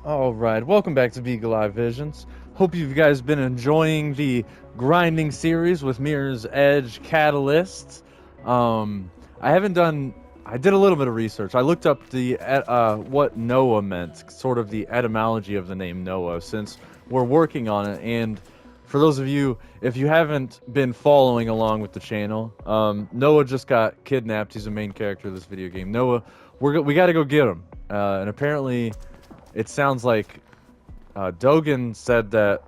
All right, welcome back to Beagle Eye Visions. Hope you guys been enjoying the grinding series with Mirror's Edge Catalysts. Um, I haven't done. I did a little bit of research. I looked up the what Noah meant, sort of the etymology of the name Noah, since we're working on it. And for those of you, if you haven't been following along with the channel, Noah just got kidnapped. He's the main character of this video game. Noah, we got to go get him. And apparently it sounds like Dogan said that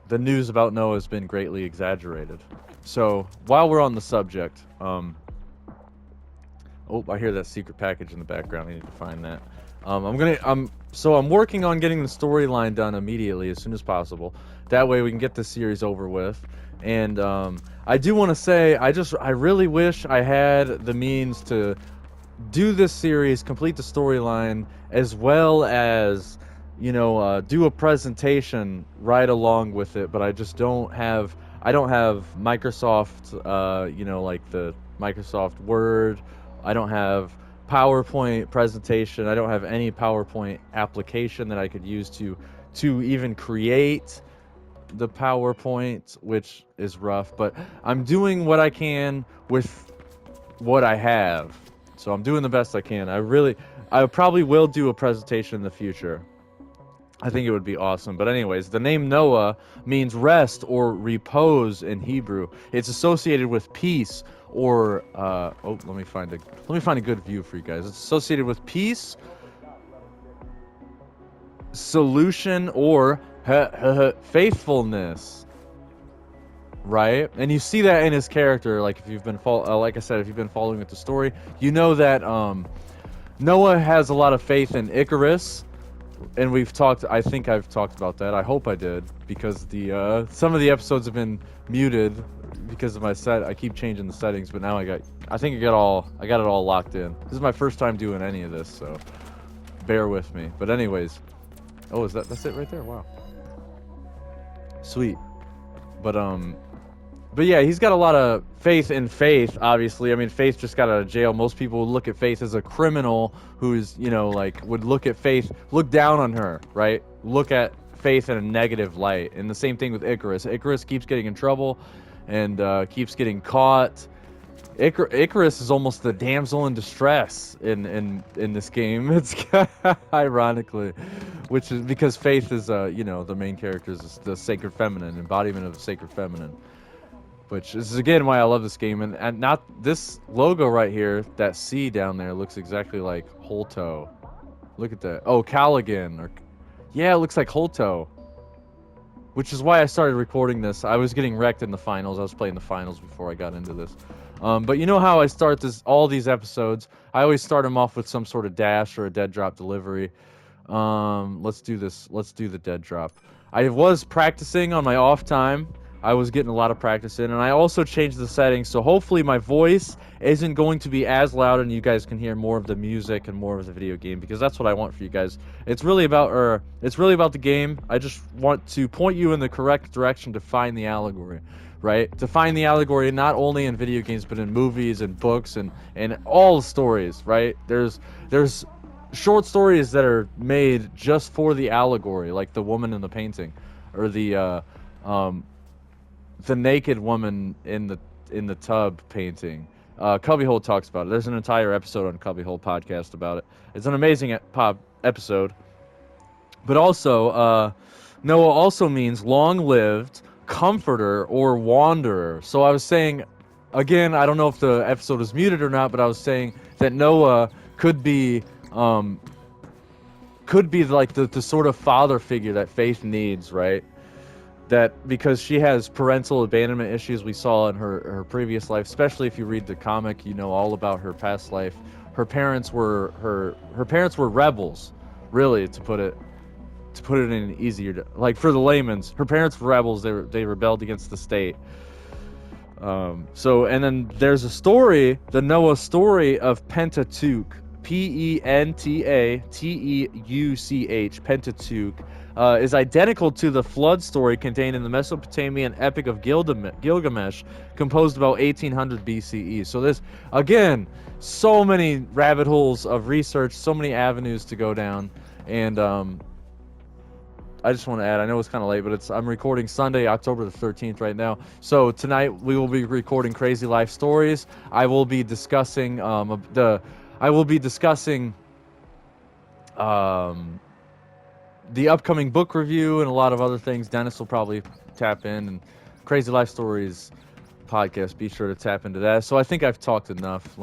the news about Noah has been greatly exaggerated. So while we're on the subject, oh, I hear that secret package in the background. I need to find that. I'm working on getting the storyline done immediately, as soon as possible. That way we can get this series over with. And I do want to say, I really wish I had the means to do this series, complete the storyline, as well as, do a presentation right along with it. But I just don't have, Microsoft, like the Microsoft Word. I don't have PowerPoint presentation. I don't have any PowerPoint application that I could use to even create the PowerPoint, which is rough. But I'm doing what I can with what I have. So I'm doing the best I can. I probably will do a presentation in the future. I think it would be awesome. But anyways, the name Noah means rest or repose in Hebrew. It's associated with peace or let me find a good view for you guys. It's associated with peace, solution, or faithfulness. Right, and you see that in his character. Like if you've been like I said, if you've been following with the story, you know that Noah has a lot of faith in Icarus, and I think I've talked about that. I hope I did, because the some of the episodes have been muted because of my set. I keep changing the settings, but now I got it all locked in. This is my first time doing any of this, so bear with me. But anyways, that's it right there? Wow, sweet. But yeah, he's got a lot of faith in Faith, obviously. I mean, Faith just got out of jail. Most people would look at Faith as a criminal who's, would look at Faith, look down on her, right? Look at Faith in a negative light. And the same thing with Icarus. Icarus keeps getting in trouble and keeps getting caught. Icarus is almost the damsel in distress in this game. It's ironically, which is because Faith is, the main character is the sacred feminine, embodiment of the sacred feminine. Which is, again, why I love this game. And not this logo right here, that C down there, looks exactly like Holto. Look at that. Oh, Callaghan. Yeah, it looks like Holto. Which is why I started recording this. I was getting wrecked in the finals. I was playing the finals before I got into this. But you know how I start all these episodes? I always start them off with some sort of dash or a dead drop delivery. Let's do this. Let's do the dead drop. I was practicing on my off time. I was getting a lot of practice in, and I also changed the settings, so hopefully my voice isn't going to be as loud and you guys can hear more of the music and more of the video game, because that's what I want for you guys. It's really about the game. I just want to point you in the correct direction to find the allegory, right? To find the allegory not only in video games but in movies and books and all stories, right? There's short stories that are made just for the allegory, like the woman in the painting, or the naked woman in the tub painting. Cubbyhole talks about it. There's an entire episode on Cubbyhole podcast about it. It's an amazing episode. But also, Noah also means long-lived, comforter, or wanderer. So I was saying, again, I don't know if the episode is muted or not, but I was saying that Noah could be like the sort of father figure that Faith needs, right? That because she has parental abandonment issues we saw in her previous life, especially if you read the comic, you know all about her past life. Her parents were rebels, really, to put it in easier, like for the layman's. Her parents were rebels. They rebelled against the state. So, and then there's a story, the Noah story of Pentateuch, Pentateuch, Pentateuch, is identical to the flood story contained in the Mesopotamian epic of Gilgamesh, composed about 1800 BCE. So there's, again, so many rabbit holes of research, so many avenues to go down, and I just want to add, I know it's kind of late, but I'm recording Sunday, October the 13th right now. So tonight we will be recording Crazy Life Stories. I will be discussing the upcoming book review and a lot of other things. Dennis will probably tap in, and Crazy Life Stories podcast. Be sure to tap into that. So I think I've talked enough.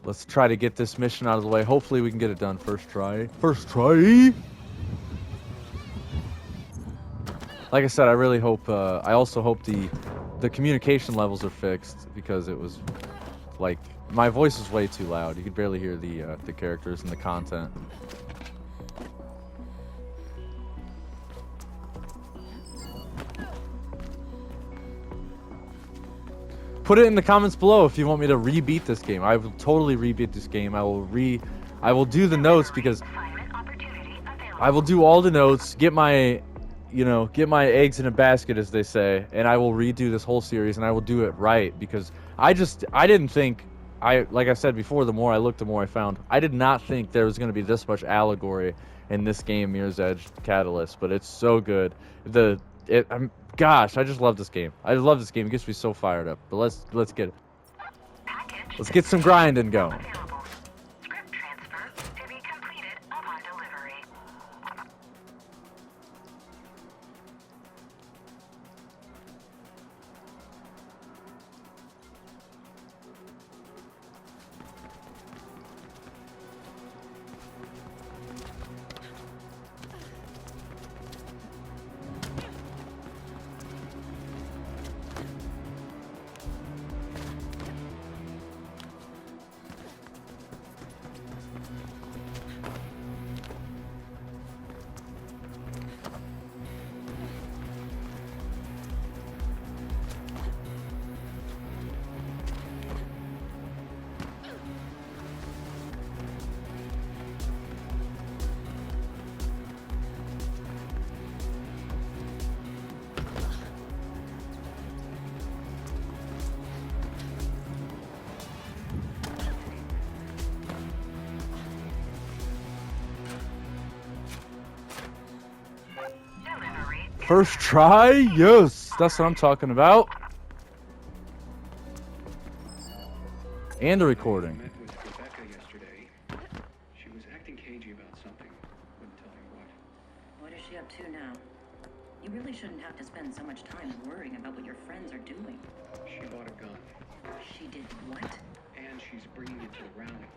Let's try to get this mission out of the way. Hopefully we can get it done first try. First try. Like I said, I really hope. I also hope the communication levels are fixed, because it was like my voice is way too loud. You could barely hear the characters and the content. Put it in the comments below if you want me to rebeat this game. I will totally rebeat this game. I will do the notes, because I will do all the notes, get my eggs in a basket, as they say, and I will redo this whole series, and I will do it right, because I didn't think, like I said before, the more I looked, the more I found. I did not think there was going to be this much allegory in this game, Mirror's Edge Catalyst, but it's so good. Gosh, I just love this game. I love this game. It gets me so fired up. But let's get it. Let's get some grinding going. Script transfer to be completed upon delivery. First try? Yes, that's what I'm talking about. And a recording. I met with Rebecca yesterday. She was acting cagey about something. Wouldn't tell me what. What is she up to now? You really shouldn't have to spend so much time worrying about what your friends are doing. She bought a gun, She did what? and she's bringing it to the rally,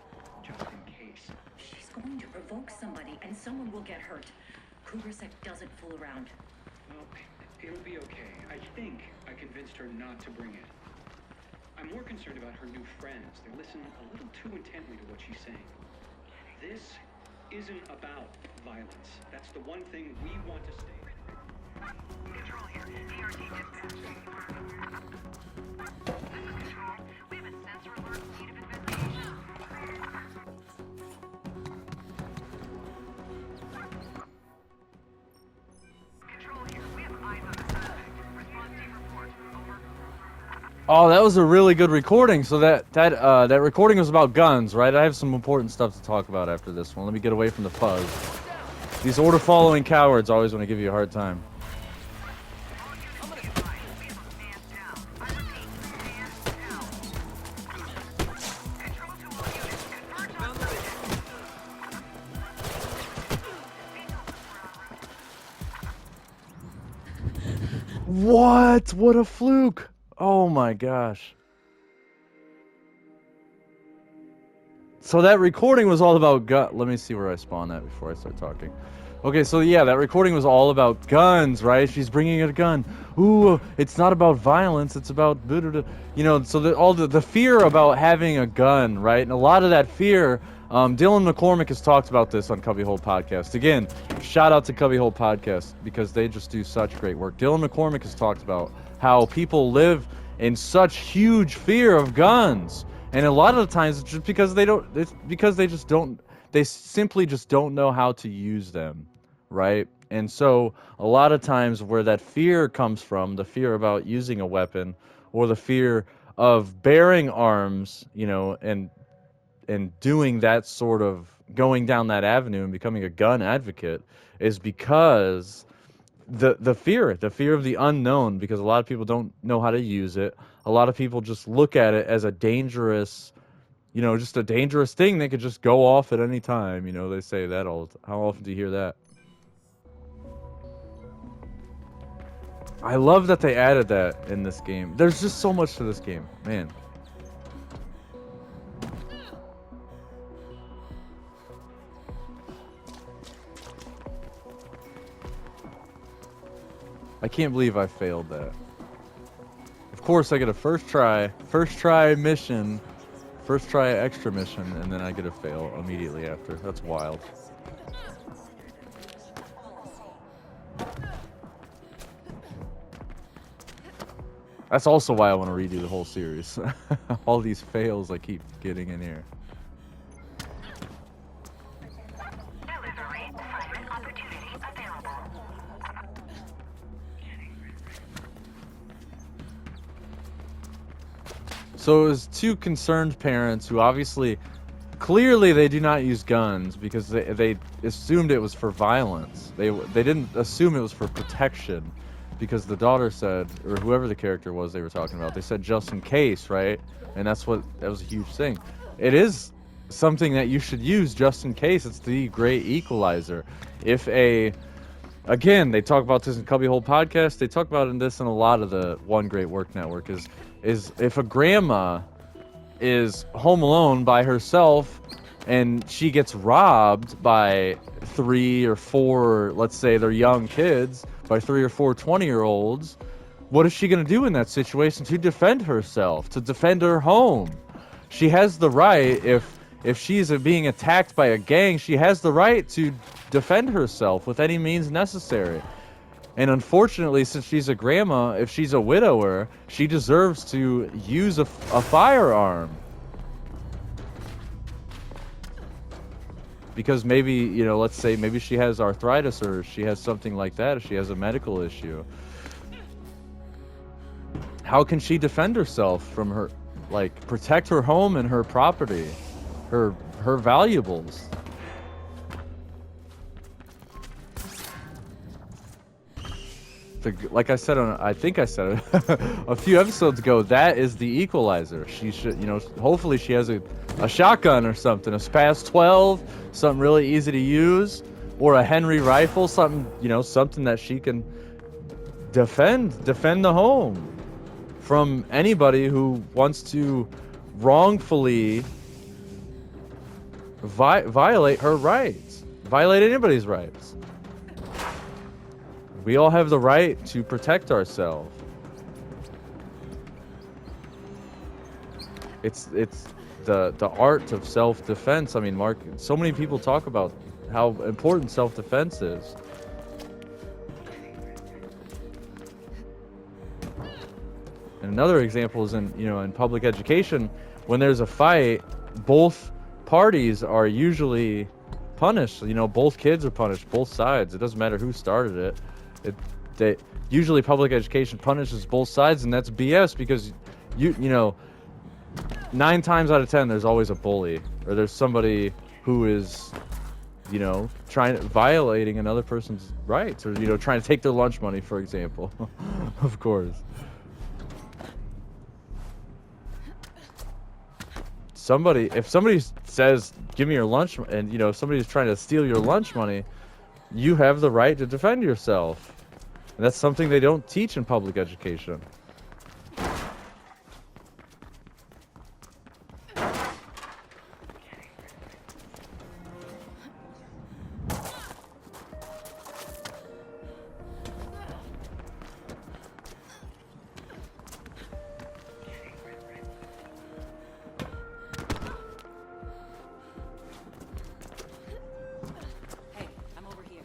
just in case. She's going to provoke somebody, and someone will get hurt. Kubersek doesn't fool around. Well, it'll be okay. I think I convinced her not to bring it. I'm more concerned about her new friends. They listen a little too intently to what she's saying. This isn't about violence. That's the one thing we want to stay. Control here. DRT dispatch. This is Control. We have a sensor alert in need of investigation. Control here. We have eyes on the suspect. Response team report. Over. Oh, that was a really good recording. So that recording was about guns, right? I have some important stuff to talk about after this one. Let me get away from the fuzz. These order-following cowards always want to give you a hard time. What? What a fluke. Oh my gosh. So that recording was all about let me see where I spawn that before I start talking. Okay, so yeah, that recording was all about guns, right? She's bringing a gun. Ooh, it's not about violence, it's about, you know, so all the fear about having a gun, right? And a lot of that fear, Dylan McCormick has talked about this on Cubbyhole Podcast. Again, shout out to Cubbyhole Podcast, because they just do such great work. Dylan McCormick has talked about how people live in such huge fear of guns. And a lot of the times it's just because they simply just don't know how to use them, right? And so a lot of times where that fear comes from, the fear about using a weapon, or the fear of bearing arms, you know, and and doing that sort of going down that avenue and becoming a gun advocate is because the fear of the unknown, because a lot of people don't know how to use it. A lot of people just look at it as a dangerous, just a dangerous thing that could just go off at any time. They say that all the time. How often do you hear that? I love that they added that in this game. There's just so much to this game, man. I can't believe I failed that. Of course, I get a first try mission, first try extra mission, and then I get a fail immediately after. That's wild. That's also why I want to redo the whole series. All these fails I keep getting in here. Delivery assignment opportunity available. So it was two concerned parents who obviously, clearly they do not use guns because they assumed it was for violence. They didn't assume it was for protection, because the daughter said, or whoever the character was they were talking about, they said just in case, right? And that was a huge thing. It is something that you should use just in case. It's the great equalizer. Again, they talk about this in Cubbyhole Podcast. They talk about this in a lot of the One Great Work Network. Is if a grandma is home alone by herself and she gets robbed by 3 or 4, let's say they're young kids, by 3 or 4 20-year-olds, what is she going to do in that situation to defend herself, to defend her home? She has the right, if she's being attacked by a gang, she has the right to defend herself with any means necessary. And unfortunately, since she's a grandma, if she's a widower, she deserves to use a firearm. Because maybe, let's say maybe she has arthritis or she has something like that, or she has a medical issue. How can she defend herself from her, protect her home and her property, her valuables? Like I said I think I said it a few episodes ago, that is the equalizer. She should, hopefully she has a shotgun or something, a Spaz 12, something really easy to use, or a Henry rifle, something, something that she can defend the home from anybody who wants to wrongfully violate her rights, violate anybody's rights. We all have the right to protect ourselves. It's the art of self-defense. I mean, Mark, so many people talk about how important self-defense is. And another example is in public education, when there's a fight, both parties are usually punished. Both kids are punished, both sides. It doesn't matter who started it. Usually public education punishes both sides, and that's BS, because 9 times out of 10 there's always a bully, or there's somebody who is violating another person's rights, or trying to take their lunch money, for example. Of course. If somebody says give me your lunch, and if somebody's trying to steal your lunch money, you have the right to defend yourself. And that's something they don't teach in public education. Hey, I'm over here.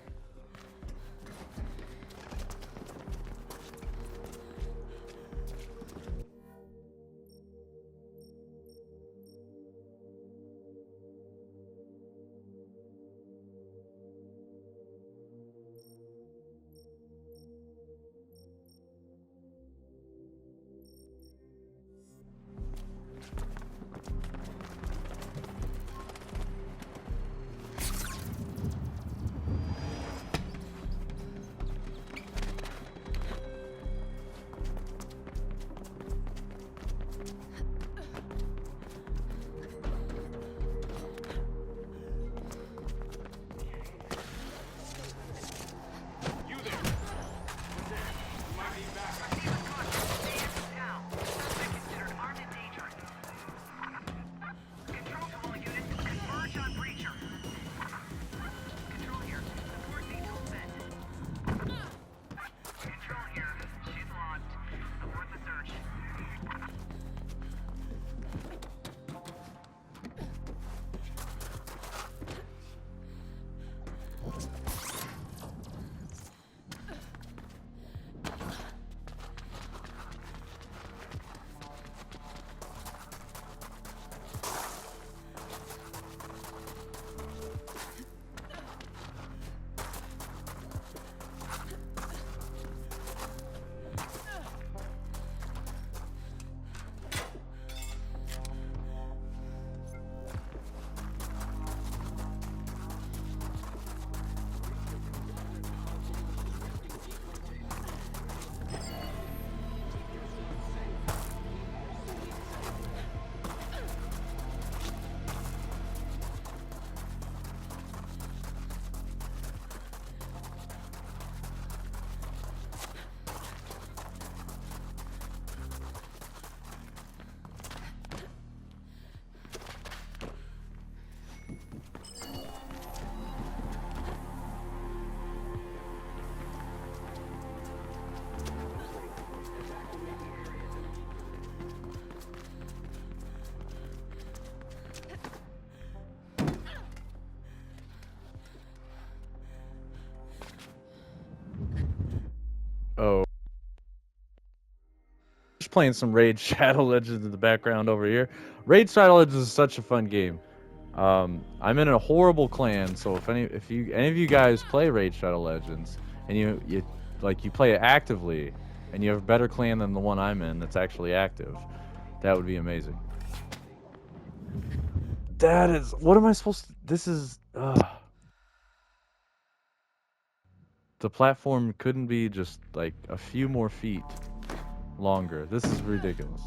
just playing some Raid Shadow Legends in the background over here. Raid Shadow Legends is such a fun game. I'm in a horrible clan, so if any of you guys play Raid Shadow Legends and you play it actively and you have a better clan than the one I'm in that's actually active, that would be amazing. That is, what am I supposed to, this is, the platform couldn't be just like a few more feet longer. This is ridiculous.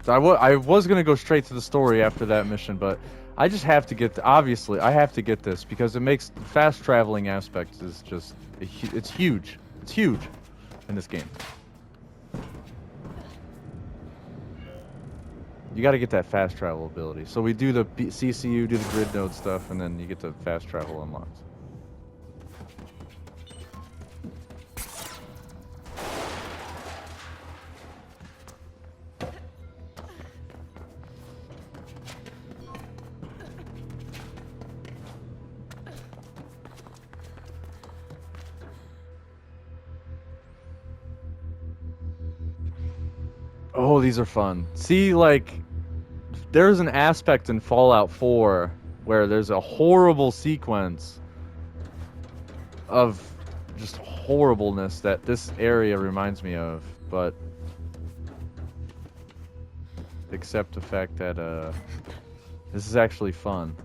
So I was gonna go straight to the story after that mission, but I just have to get, obviously, I have to get this because it makes the fast traveling aspect is just, it's huge. It's huge in this game. You got to get that fast travel ability. So we do the CCU, do the grid node stuff, and then you get the fast travel unlocked. Oh, these are fun. See, like, there's an aspect in Fallout 4 where there's a horrible sequence of just horribleness that this area reminds me of, but except the fact that this is actually fun.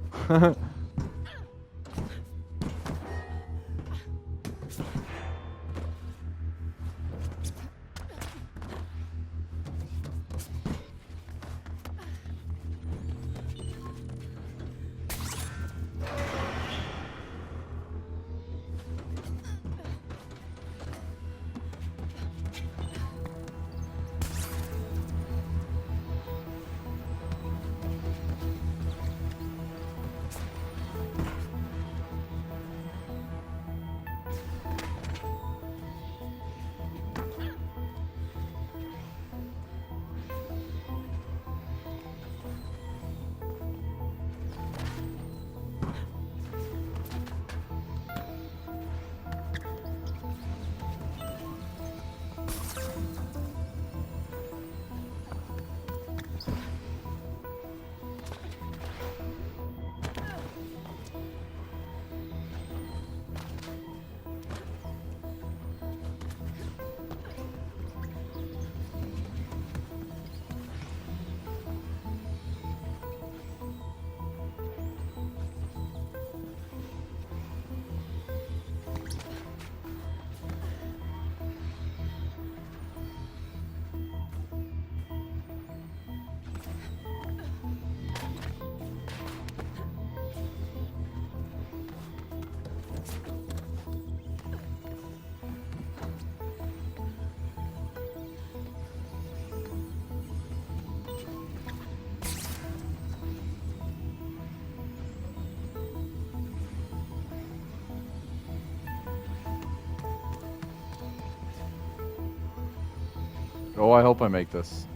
Oh, I hope I make this.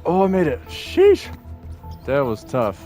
Oh, I made it. Sheesh. That was tough.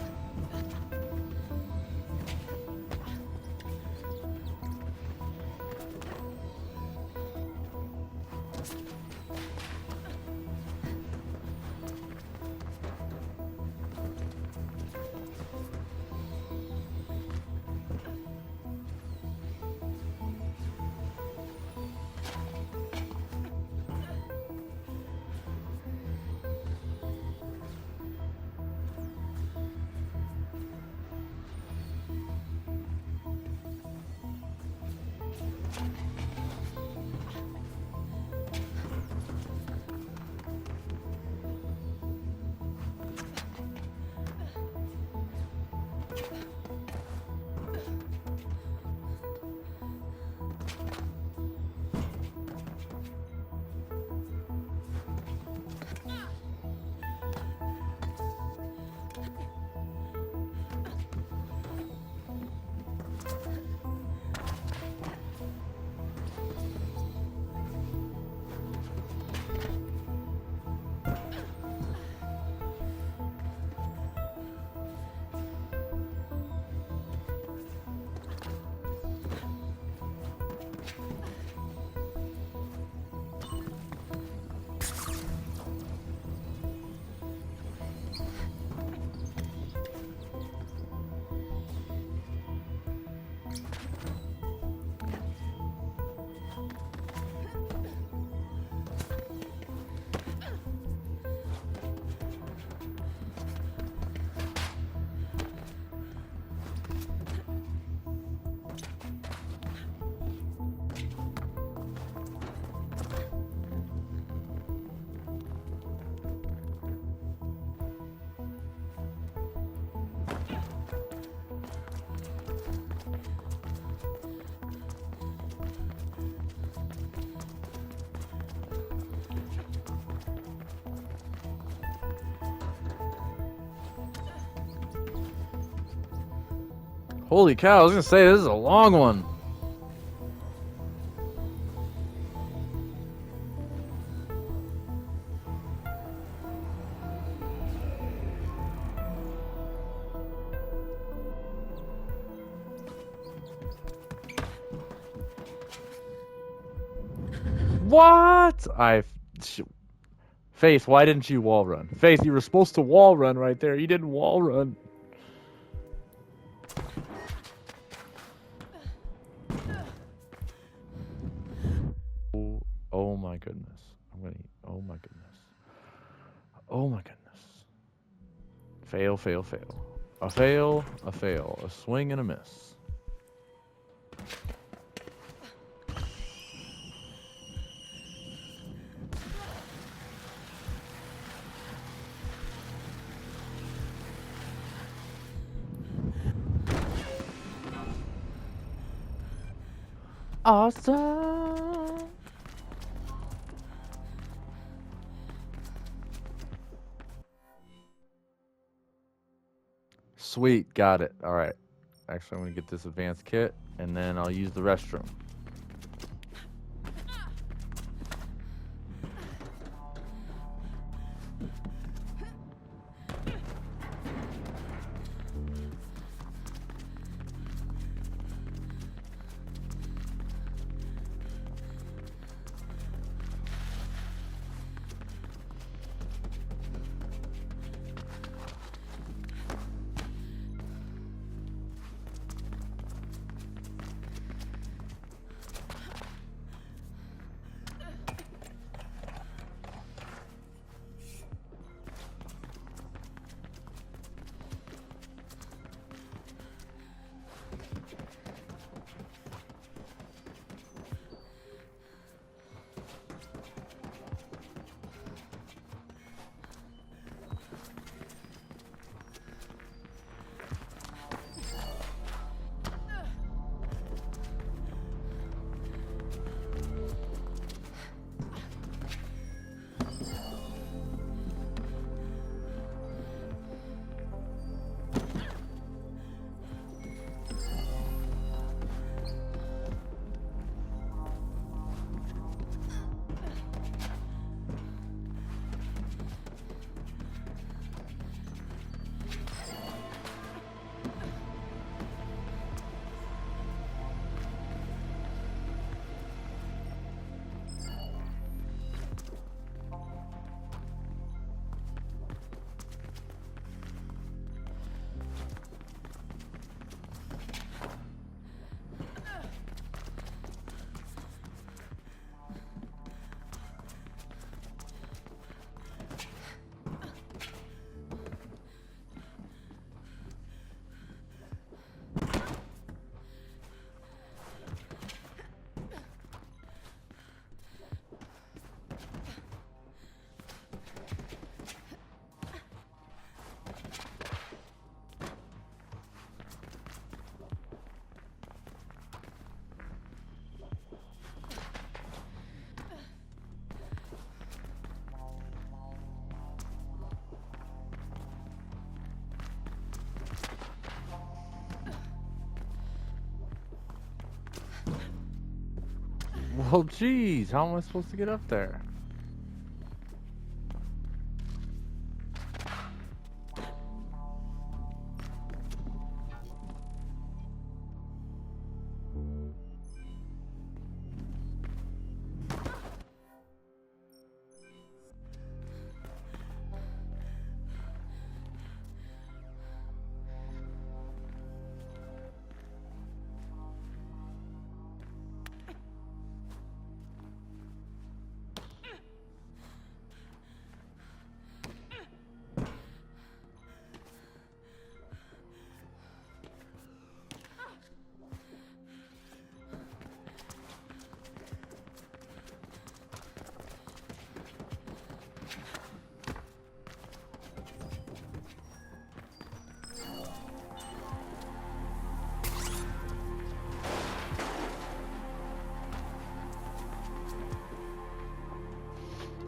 Holy cow, I was gonna say, this is a long one. What? Faith, why didn't you wall run? Faith, you were supposed to wall run right there. You didn't wall run. Oh my goodness. Oh my goodness. Oh my goodness. Fail, fail, fail. A fail, a fail. A swing and a miss. Awesome. Sweet, got it. All right. Actually, I'm going to get this advanced kit, and then I'll use the restroom. Well, geez, how am I supposed to get up there?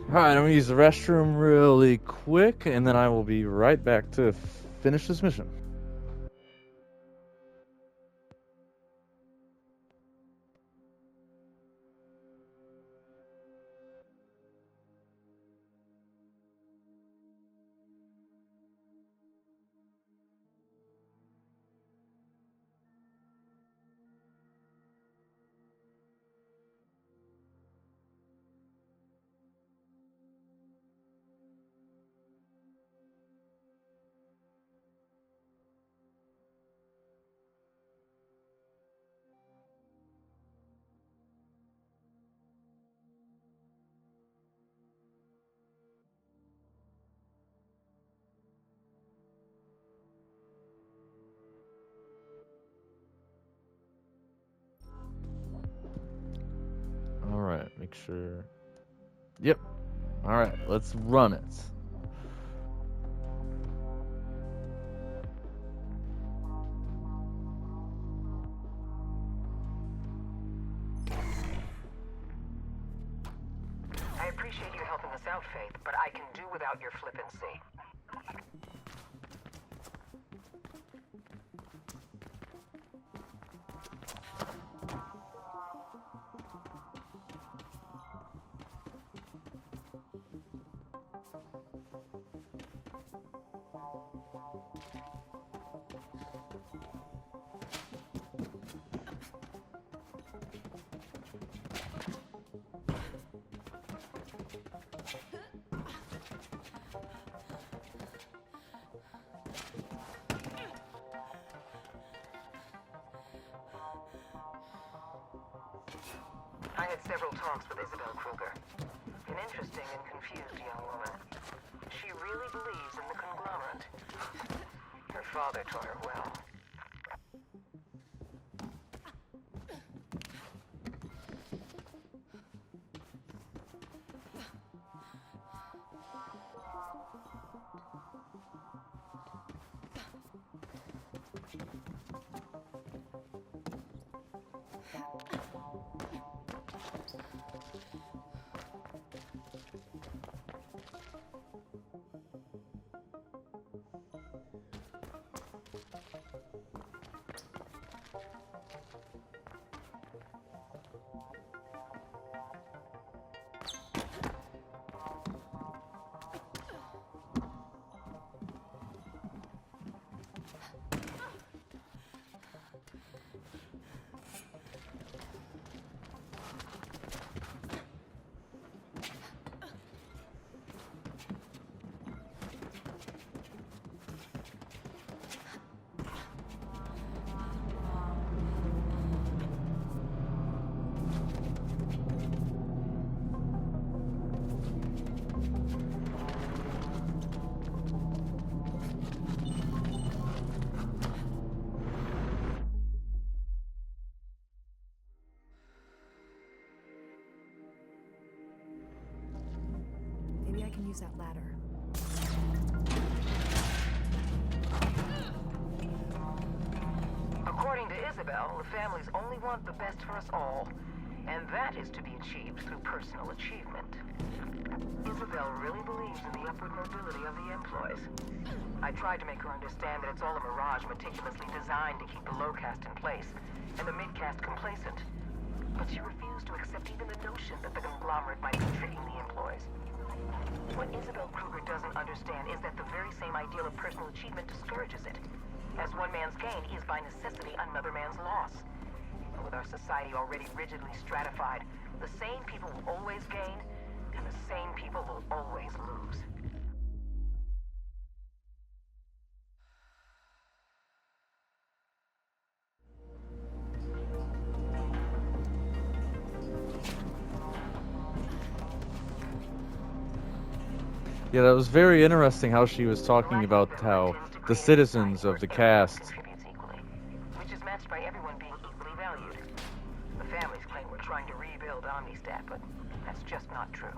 Alright, I'm gonna use the restroom really quick, and then I will be right back to finish this mission. make sure. Yep. All right, let's run it. I appreciate you helping us out, Faith, but I can do without your flippancy. I had several talks with Isabel Kruger. An interesting and confused young woman. She really believes in the conglomerate. Her father taught her well. Maybe I can use that ladder. According to Isabel, the families only want the best for us all, and that is to be achieved through personal achievement. Isabel really believes in the upward mobility of the employees. I tried to make her understand that it's all a mirage meticulously designed to keep the low caste in place and the mid caste complacent. But she refused to accept even the notion that the conglomerate might be tricking the employees. What Isabel Kruger doesn't understand is that the very same ideal of personal achievement discourages it, as one man's gain is by necessity another man's loss. And with our society already rigidly stratified, the same people will always gain, and the same people will always lose. Yeah, that was very interesting how she was talking about how the citizens of the cast. Contributes equally, which is matched by everyone being equally valued. The families claim we're trying to rebuild Omnistat, but that's just not true.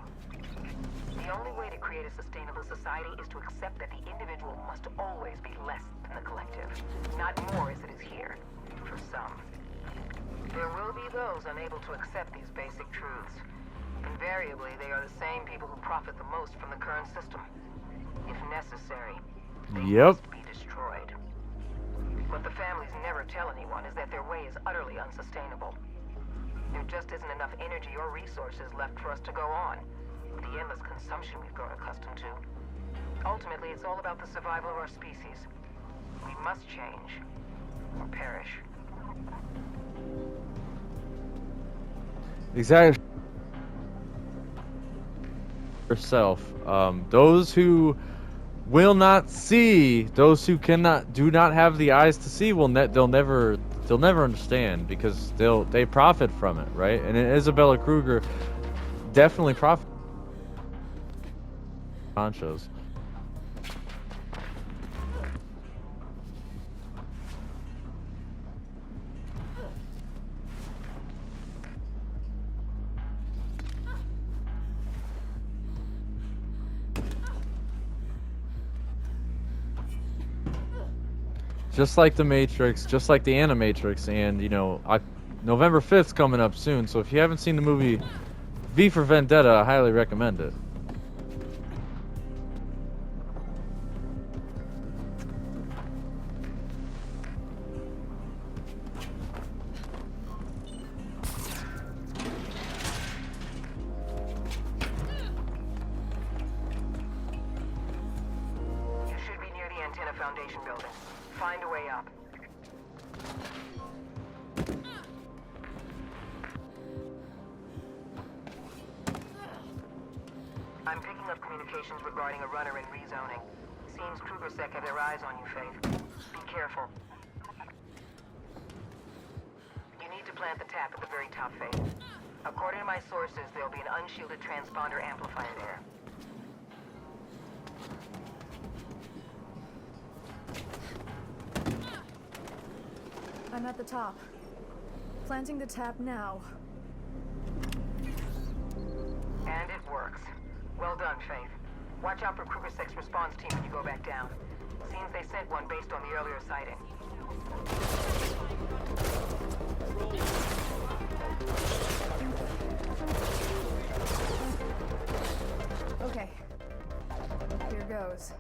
The only way to create a sustainable society is to accept that the individual must always be less than the collective, not more as it is here, for some. There will be those unable to accept these basic truths. Invariably, they are the same people who profit the most from the current system. If necessary, they Yep. must be destroyed. What the families never tell anyone is that their way is utterly unsustainable. There just isn't enough energy or resources left for us to go on, with the endless consumption we've grown accustomed to. Ultimately, it's all about the survival of our species. We must change, or perish. Exactly. Herself. Those who will not see, those who do not have the eyes to see, they'll never understand, because they profit from it, right? And Isabella Kruger definitely profit. Ponchos. just like the Matrix, just like the Animatrix, and you know, November 5th's coming up soon. So if you haven't seen the movie V for Vendetta, I highly recommend it. You should be near the antenna foundation building. Find a way up. I'm picking up communications regarding a runner in rezoning. Seems KrugerSec have their eyes on you, Faith. Be careful. You need to plant the tap at the very top, Faith. According to my sources, there'll be an unshielded transponder amplifier there. I'm at the top. Planting the tap now. And it works. Well done, Faith. Watch out for KrugerSec's response team when you go back down. Seems they sent one based on the earlier sighting. Okay. Here goes.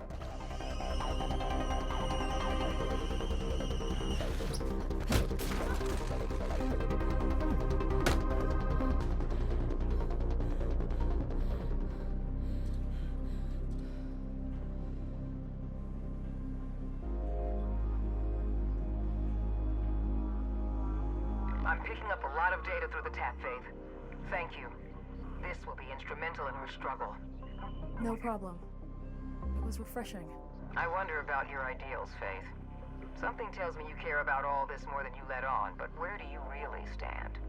I'm picking up a lot of data through the tap, Faith. Thank you. This will be instrumental in her struggle. No problem. It was refreshing. I wonder about your ideals, Faith. Something tells me you care about all this more than you let on, but where do you really stand?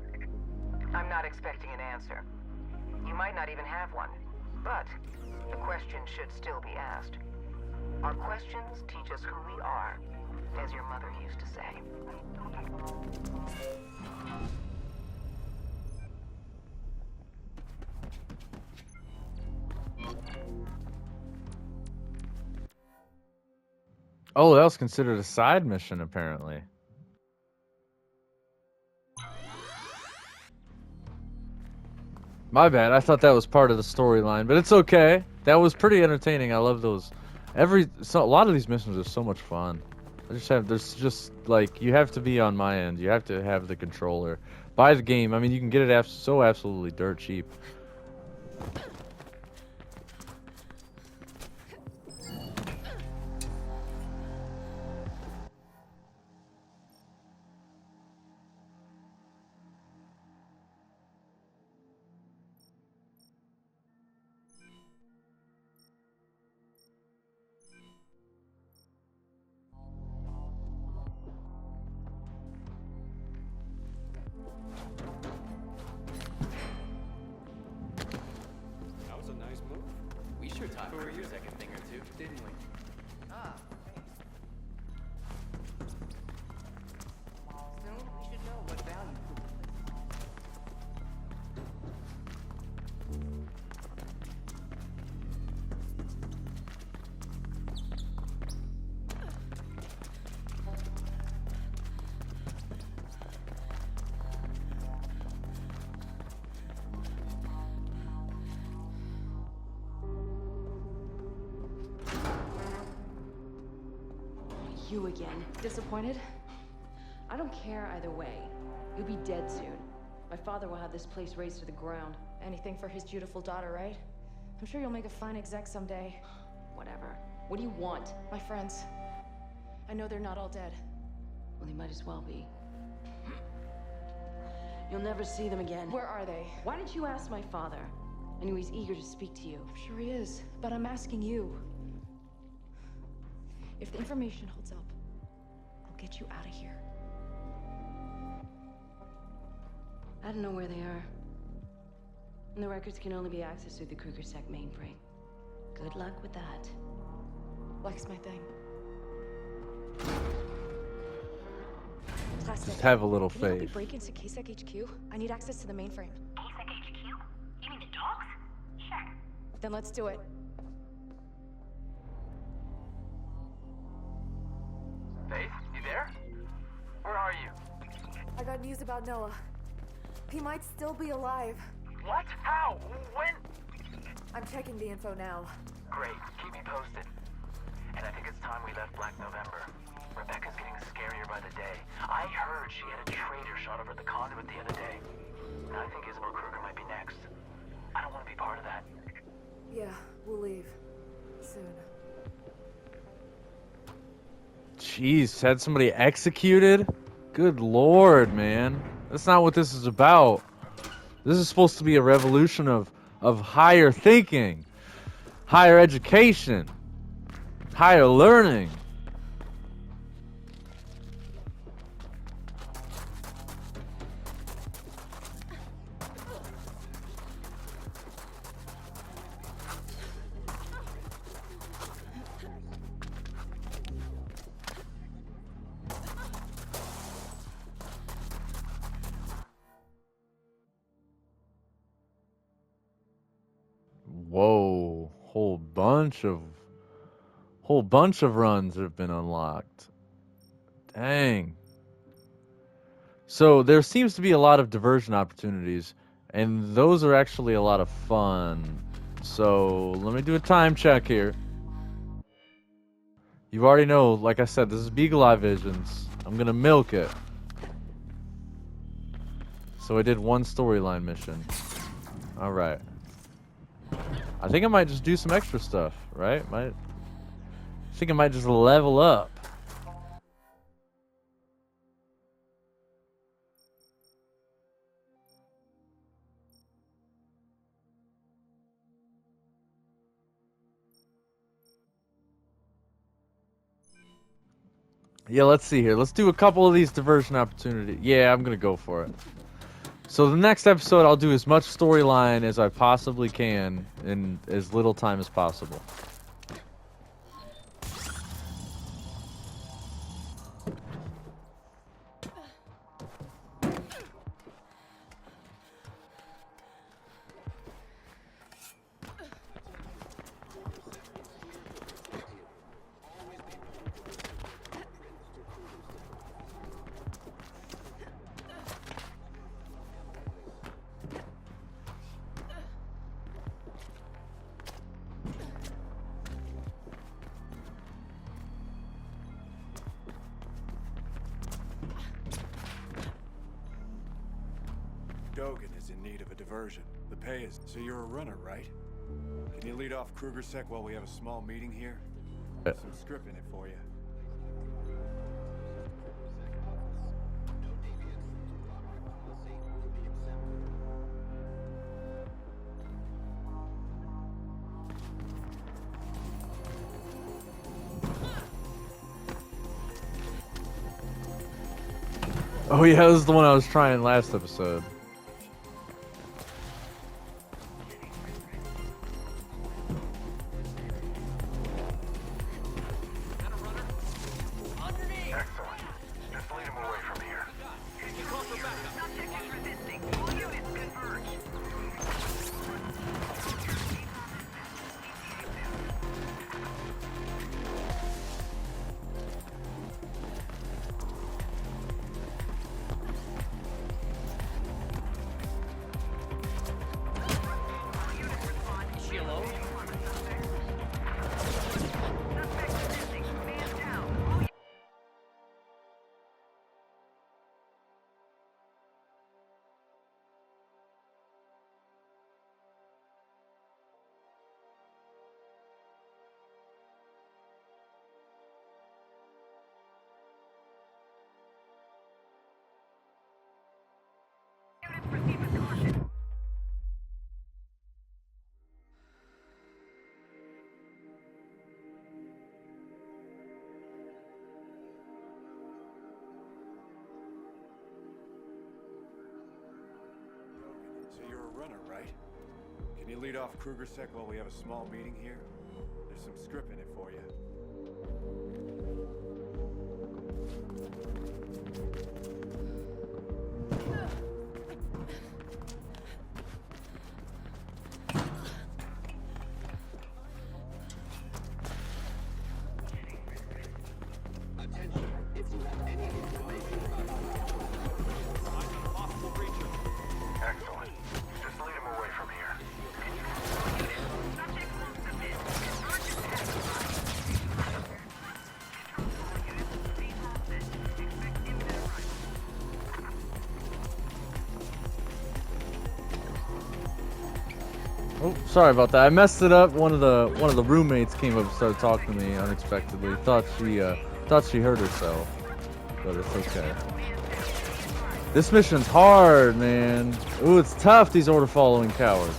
I'm not expecting an answer. You might not even have one, but the question should still be asked. Our questions teach us who we are, as your mother used to say. Oh, that was considered a side mission, apparently. My bad. I thought that was part of the storyline, but it's okay. That was pretty entertaining. I love those. A lot of these missions are so much fun. There's just like, you have to be on my end. You have to have the controller. Buy the game. I mean, you can get it so absolutely dirt cheap. That was a nice move. We sure talked for a second thing or two, didn't we? Ah, soon we should know what value. You again. Disappointed? I don't care either way. You'll be dead soon. My father will have this place razed to the ground. Anything for his beautiful daughter, right? I'm sure you'll make a fine exec someday. Whatever. What do you want? My friends. I know they're not all dead. Well, they might as well be. You'll never see them again. Where are they? Why didn't you ask my father? I knew he's eager to speak to you. I'm sure he is, but I'm asking you. If the information holds up, I'll get you out of here. I don't know where they are. And the records can only be accessed through the KrugerSec mainframe. Good luck with that. Luck's my thing. Plastic. Just have a little Can you help me faith. break into KSEC HQ? I need access to the mainframe. KSEC HQ? You mean the dogs? Sure. Then let's do it. Faith, you there? Where are you? I got news about Noah. He might still be alive. What? How? When? I'm checking the info now. Great. Keep me posted. And I think it's time we left Black November. Rebecca's getting scarier by the day. I heard she had a traitor shot over at the conduit the other day. And I think Isabel Kruger might be next. I don't want to be part of that. Yeah, we'll leave. Soon. Jeez, had somebody executed? Good lord, man. That's not what this is about. This is supposed to be a revolution of higher thinking, higher education, higher learning. Whoa, whole bunch of runs have been unlocked. Dang. So there seems to be a lot of diversion opportunities, and those are actually a lot of fun. So let me do a time check here. You already know, like I said, this is Beagle Eye Visions. I'm gonna milk it. So I did one storyline mission. Alright. I think I might just do some extra stuff, right? I think I might just level up. Yeah, let's see here. Let's do a couple of these diversion opportunities. Yeah, I'm gonna go for it. So the next episode, I'll do as much storyline as I possibly can in as little time as possible. Dogan is in need of a diversion. The pay is... So you're a runner, right? Can you lead off Kruger Sec while we have a small meeting here? Some script in it for you. Oh yeah, this is the one I was trying last episode. Excellent. Just lead him away from here. Subject is resisting. All units converge. Suspect resisting. Man down. Units proceed with caution. So you're a runner, right? Can you lead off Kruger Sec while we have a small meeting here? There's some script in it for you. Attention, it's Oh, sorry about that. I messed it up. One of the roommates came up and started talking to me unexpectedly. Thought she hurt herself, but it's okay. This mission's hard, man. Ooh, it's tough. These order following cowards.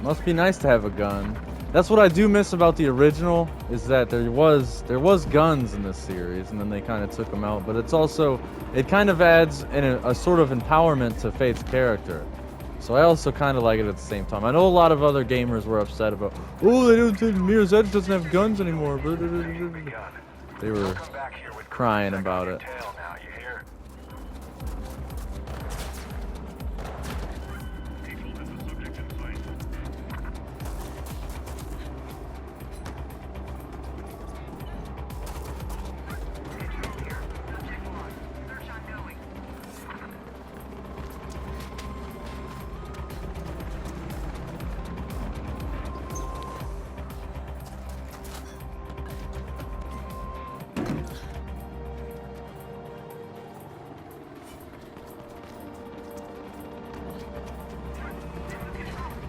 Must be nice to have a gun. That's what I do miss about the original, is that there was guns in this series, and then they kind of took them out. But it's also, it kind of adds a sort of empowerment to Faith's character. So I also kind of like it at the same time. I know a lot of other gamers were upset about, oh, they don't, Mirror's Edge doesn't have guns anymore. They were crying about it.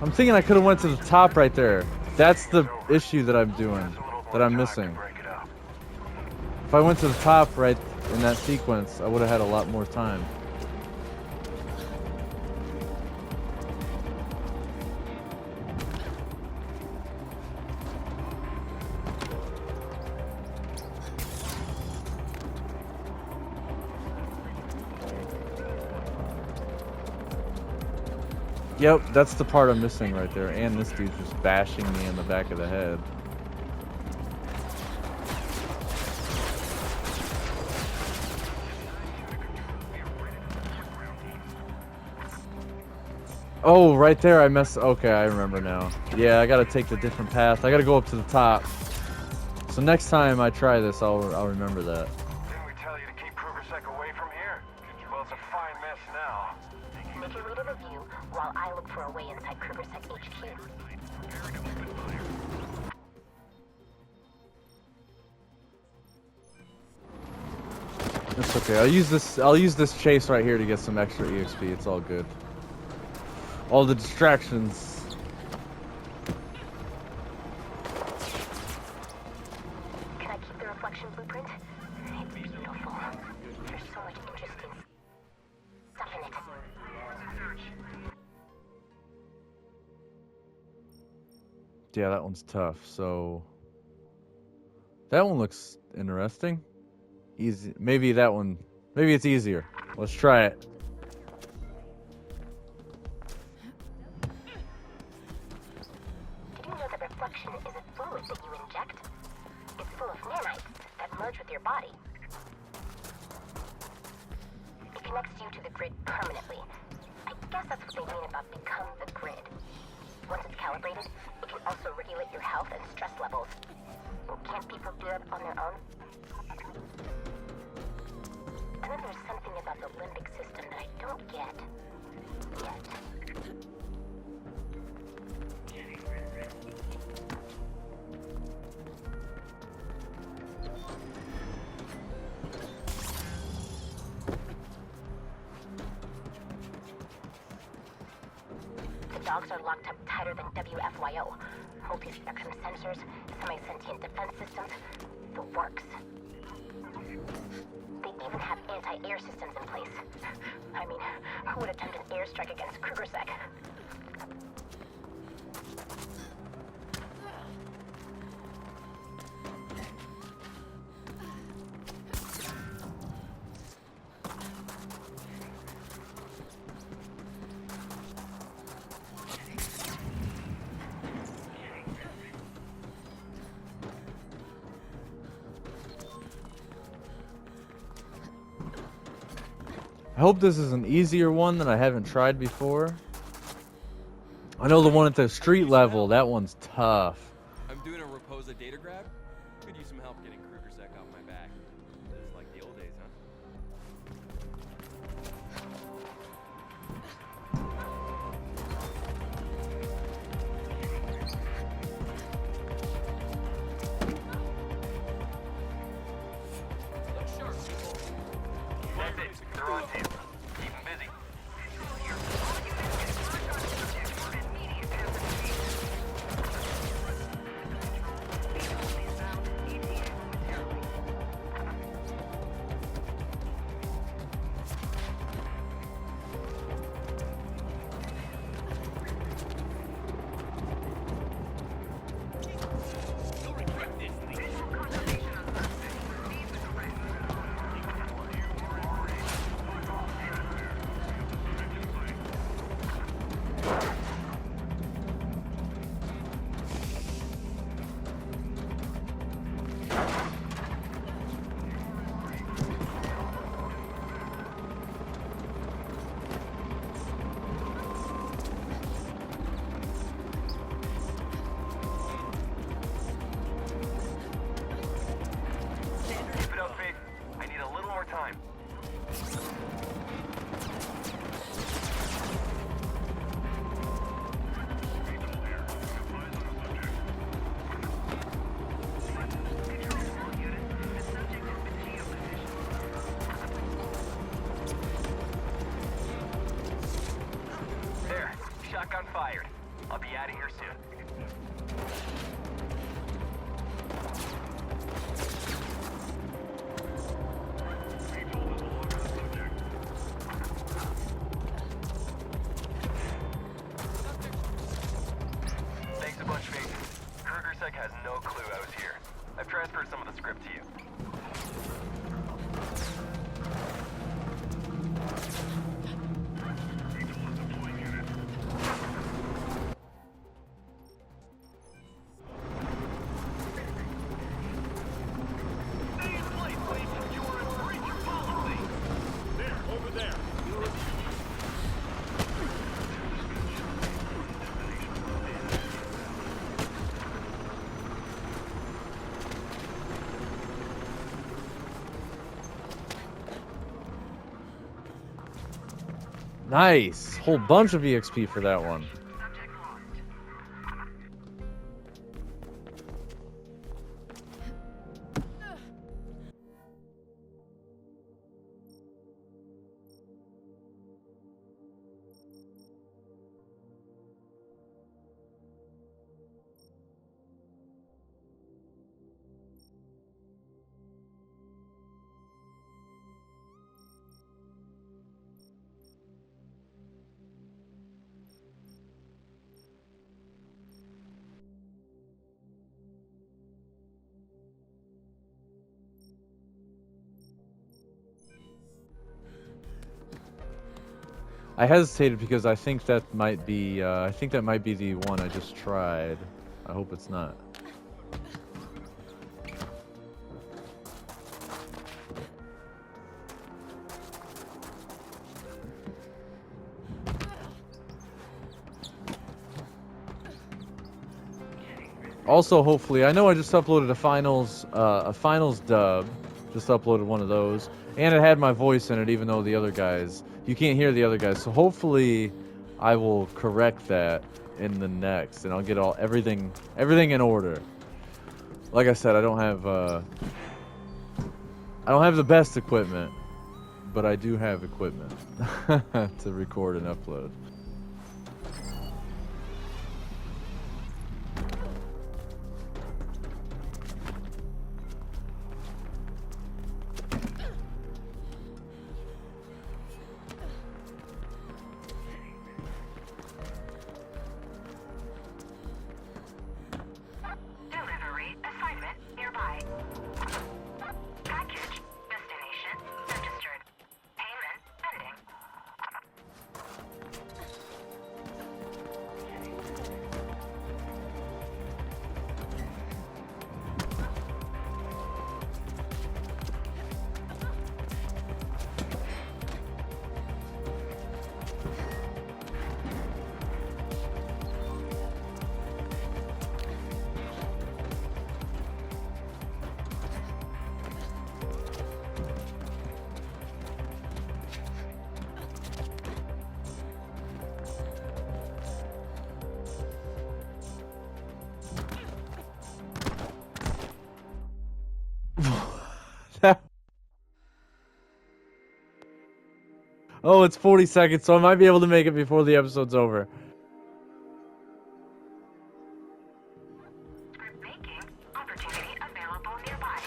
I'm thinking I could have went to the top right there. That's the issue that I'm doing, that I'm missing. If I went to the top right in that sequence, I would have had a lot more time. Yep, that's the part I'm missing right there. And this dude's just bashing me in the back of the head. Oh, right there I messed. Okay, I remember now. Yeah, I gotta take the different path. I gotta go up to the top. So next time I try this, I'll remember that. Didn't we tell you to keep KrugerSec away from here? Well, it's a fine mess now. Make your way to the view while I look for a way inside KrugerSec HQ. It's okay. I'll use this chase right here to get some extra EXP. It's all good. All the distractions. Can I keep the reflection blueprint? It's beautiful. There's so much interesting stuff in it. Yeah, that one's tough. So that one looks interesting. Easy. Maybe that one. Maybe it's easier. Let's try it. Did you know that reflection is a fluid that you inject? It's full of nanites that merge with your body. It connects you to the grid permanently. I guess that's what they mean about become the grid. Once it's calibrated, it can also regulate your health and stress levels. Can't people do it on their own? And then there's something about the limbic system that I don't get yet. The dogs are locked up tighter than WFYO. Multi-spectrum sensors, semi-sentient defense systems, the works. They even have anti-air systems in place. I mean, who would attempt an airstrike against KrugerSec? I hope this is an easier one that I haven't tried before. I know the one at the street level, that one's tough. I'm doing a Raposa data grab. Could use some help getting KrugerSec off my back. Just like the old days, huh? Look sharp, people. That's it. They're on to you. Keep them busy. be out of here soon. Thanks a bunch, Faith. KrugerSec has no clue I was here. I've transferred some of the script to you. Nice. Whole bunch of EXP for that one. I hesitated because I think that might be the one I just tried. I hope it's not. Also, hopefully, I know I just uploaded a finals dub. Just uploaded one of those, and it had my voice in it, even though the other guys, you can't hear the other guys. So hopefully, I will correct that in the next, and I'll get everything in order. Like I said, I don't have the best equipment, but I do have equipment to record and upload. Delivery assignment nearby. Package destination registered. Payment pending. Oh, it's 40 seconds, so I might be able to make it before the episode's over. Script making. Opportunity available nearby.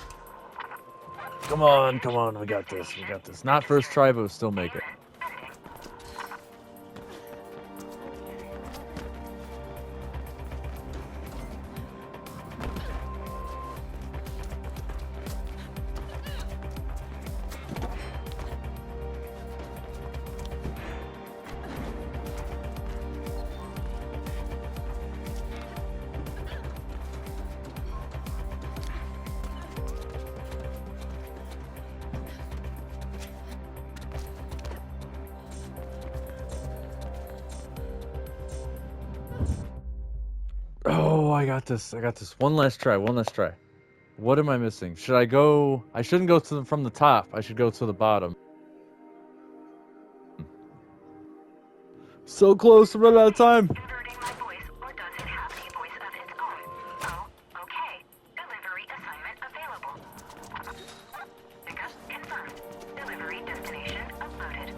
Come on, we got this. Not first try, but we'll still make it. Pending. Oh, I got this. One last try. What am I missing? Should I go? I shouldn't go from the top. I should go to the bottom. So close, I'm running out of time. Converting my voice, or does it have a voice of its own? Oh, okay. Delivery assignment available. Pickup confirmed. Delivery destination uploaded.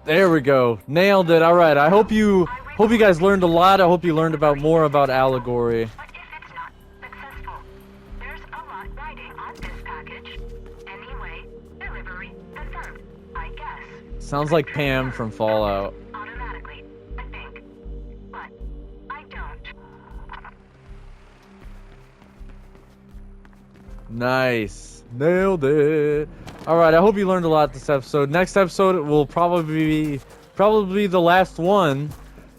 There we go. Nailed it. All right. I hope you guys learned a lot. I hope you learned about more about allegory. But if it's not successful, there's a lot riding on this package. Anyway, delivery confirmed, I guess. Sounds like Pam from Fallout. Automatically, I think. But I don't. Nice. Nailed it. All right. I hope you learned a lot this episode. Next episode will probably be the last one,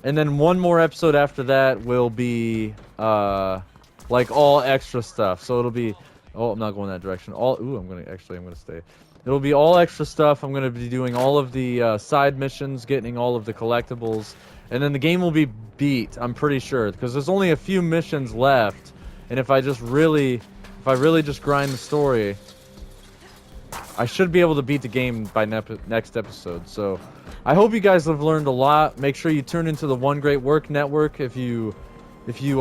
and then one more episode after that will be like all extra stuff. So it'll be I'm not going that direction. I'm gonna stay. It'll be all extra stuff. I'm gonna be doing all of the side missions, getting all of the collectibles, and then the game will be beat. I'm pretty sure because there's only a few missions left, and if I really just grind the story, I should be able to beat the game by next episode. So I hope you guys have learned a lot. Make sure you tune into the One Great Work Network if you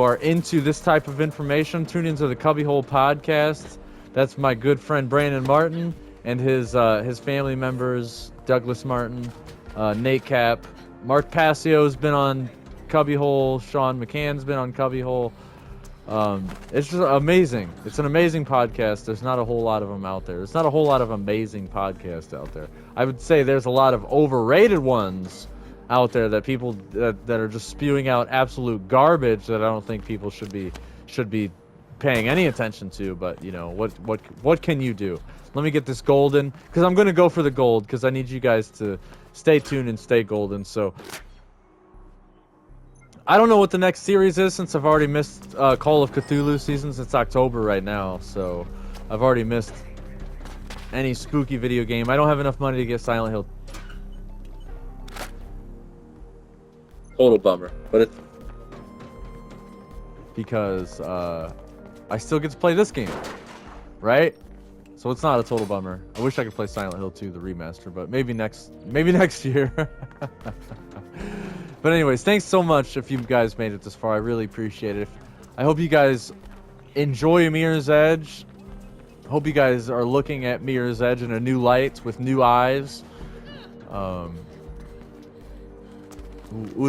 are into this type of information. Tune into the Cubbyhole podcast. That's my good friend Brandon Martin and his family members, Douglas Martin, Nate Cap, Mark Passio's been on Cubbyhole, Sean McCann's been on Cubbyhole. It's just amazing. It's an amazing podcast. There's not a whole lot of them out there. There's not a whole lot of amazing podcasts out there. I would say there's a lot of overrated ones out there that people that are just spewing out absolute garbage that I don't think people should be paying any attention to. But you know what can you do? Let me get this golden because I'm gonna go for the gold because I need you guys to stay tuned and stay golden. So. I don't know what the next series is since I've already missed Call of Cthulhu seasons. It's October right now, so I've already missed any spooky video game. I don't have enough money to get Silent Hill. Total bummer, but it's because I still get to play this game, right? So it's not a total bummer. I wish I could play Silent Hill 2, the remaster, but maybe next year. But anyways, thanks so much if you guys made it this far. I really appreciate it. I hope you guys enjoy Mirror's Edge. Hope you guys are looking at Mirror's Edge in a new light with new eyes. Ooh,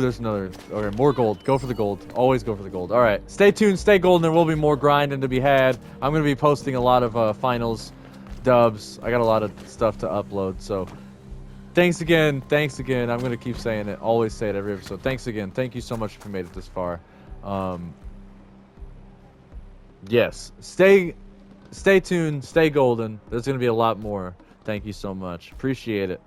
there's another. Okay, more gold. Go for the gold. Always go for the gold. All right, stay tuned, stay golden. There will be more grinding to be had. I'm going to be posting a lot of finals dubs. I got a lot of stuff to upload, so... Thanks again. I'm going to keep saying it. Always say it every episode. Thanks again. Thank you so much if you made it this far. Yes. Stay tuned. Stay golden. There's going to be a lot more. Thank you so much. Appreciate it.